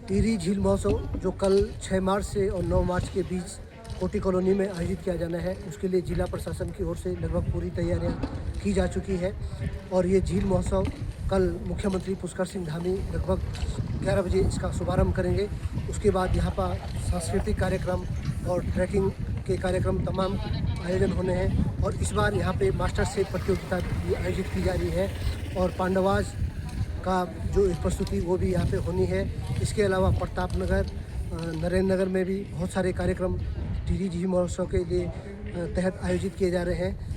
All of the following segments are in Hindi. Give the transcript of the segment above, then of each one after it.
टिहरी झील महोत्सव जो कल 6 मार्च से और 9 मार्च के बीच कोटी कॉलोनी में आयोजित किया जाना है, उसके लिए जिला प्रशासन की ओर से लगभग पूरी तैयारियां की जा चुकी है। और ये झील महोत्सव कल मुख्यमंत्री पुष्कर सिंह धामी लगभग 11 बजे इसका शुभारंभ करेंगे। उसके बाद यहाँ पर सांस्कृतिक कार्यक्रम और ट्रैकिंग के कार्यक्रम तमाम आयोजन होने हैं। और इस बार यहाँ पे मास्टर शेफ प्रतियोगिता भी आयोजित की जा रही है और पांडवाज का जो एक प्रस्तुति वो भी यहाँ पे होनी है। इसके अलावा प्रताप नगर, नरेंद्र नगर में भी बहुत सारे कार्यक्रम टिहरी झील महोत्सव के लिए तहत आयोजित किए जा रहे हैं।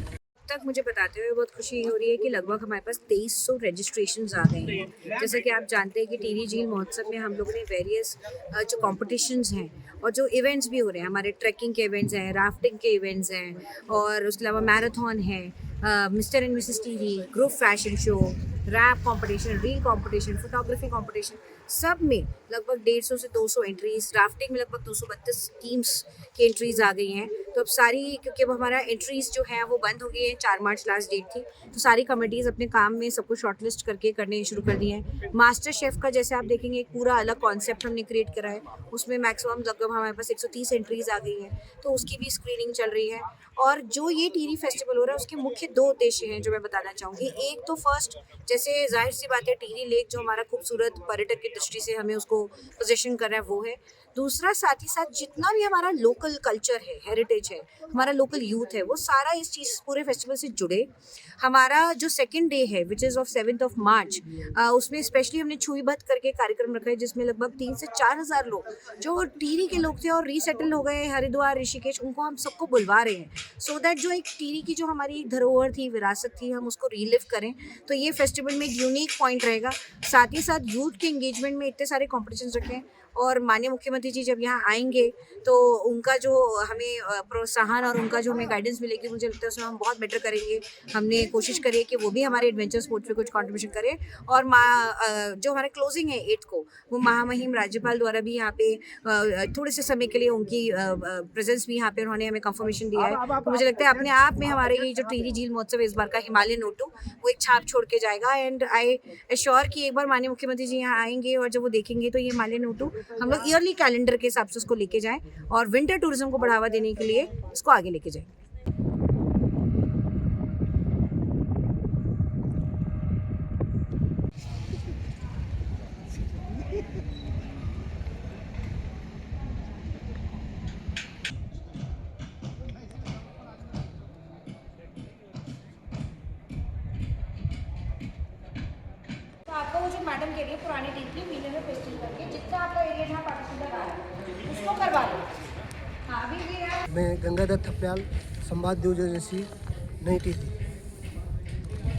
तक मुझे बताते हुए बहुत खुशी हो रही है कि लगभग हमारे पास 2300 रजिस्ट्रेशंस आ गए हैं। जैसे कि आप जानते हैं कि टिहरी झील महोत्सव में हम लोगों ने वेरियस जो कॉम्पिटिशन्स हैं और जो इवेंट्स भी हो रहे हैं, हमारे ट्रैकिंग के इवेंट्स हैं, राफ्टिंग के इवेंट्स हैं और उसके अलावा मैराथन है, Mr and Mrs Tehri, group fashion show, rap competition, reel competition, photography competition, सब में लगभग 150 से 200 एंट्रीज, राफ्टिंग में लगभग 232 टीम्स की एंट्रीज आ गई हैं। तो अब सारी, क्योंकि अब हमारा एंट्रीज जो है वो बंद हो गई है, 4 मार्च लास्ट डेट थी, तो सारी कमेटीज़ अपने काम में सबको शॉर्टलिस्ट करके करने शुरू कर दिए हैं। मास्टर शेफ़ का जैसे आप देखेंगे एक पूरा अलग कॉन्सेप्ट हमने क्रिएट करा है, उसमें मैक्सिमम लगभग हमारे पास 130 एंट्रीज आ गई हैं, तो उसकी भी स्क्रीनिंग चल रही है। और जो ये टिहरी फेस्टिवल हो रहा है उसके मुख्य 2 उद्देश्य हैं जो मैं बताना चाहूँगी। एक तो फर्स्ट, जैसे जाहिर सी बात है टिहरी लेक जो हमारा खूबसूरत पर्यटक की दृष्टि से हमें उसको पोजीशन कर रहा है वो है। दूसरा, साथ ही साथ जितना भी हमारा लोकल कल्चर है, हेरिटेज है, हमारा लोकल यूथ है, वो सारा इस चीज़ पूरे फेस्टिवल से जुड़े। हमारा जो सेकंड डे है which is of 7th of March, उसमें स्पेशली हमने छुई भत करके कार्यक्रम रखा है जिसमें लगभग 3 से 4 हज़ार लोग जो टिहरी के लोग थे और रीसेटल हो गए हरिद्वार, ऋषिकेश, उनको हम सबको बुलवा रहे हैं सो दैट जो एक टिहरी की जो हमारी धरोहर थी, विरासत थी, हम उसको रीलिव करें। तो ये फेस्टिवल में एक यूनिक पॉइंट रहेगा। साथ ही साथ यूथ के एंगेजमेंट में इतने सारे कॉम्पिटिशन्स रखे हैं और माननीय मुख्यमंत्री जी जब यहाँ आएंगे तो उनका जो हमें प्रोत्साहन और उनका जो हमें गाइडेंस मिलेगी, मुझे लगता है उसमें हम बहुत बेटर करेंगे। हमने कोशिश करी है कि वो भी हमारे एडवेंचर स्पोर्ट्स पे कुछ कंट्रीब्यूशन करें। और जो हमारे क्लोजिंग है 8 को, वो महामहिम राज्यपाल द्वारा भी यहाँ पे थोड़े से समय के लिए उनकी प्रेजेंस भी यहाँ पे उन्होंने हमें कंफर्मेशन दिया है। तो मुझे लगता है अपने आप में हमारे ये जो टिहरी झील महोत्सव इस बार का हिमालयन O2 वो एक छाप छोड़ के जाएगा। एंड आई एश्योर कि एक बार माननीय मुख्यमंत्री जी यहाँ आएंगे और जब वो देखेंगे तो ये हिमालयन O2 हम लोग ईयरली कैलेंडर के हिसाब से उसको लेके जाएं और विंटर टूरिज्म को बढ़ावा देने के लिए इसको आगे लेके जाएं। तो आपका वो जो मैडम कह रही है पुरानी टीम मीने में पेस्टिंग करके जितना आपका एरिया जहाँ पार्टिसिपेट आ रहा है उसको करवा लो। हाँ, अभी भी मैं गंगाधर थपलियाल, संवाद न्यूज एजेंसी, नई टिहरी।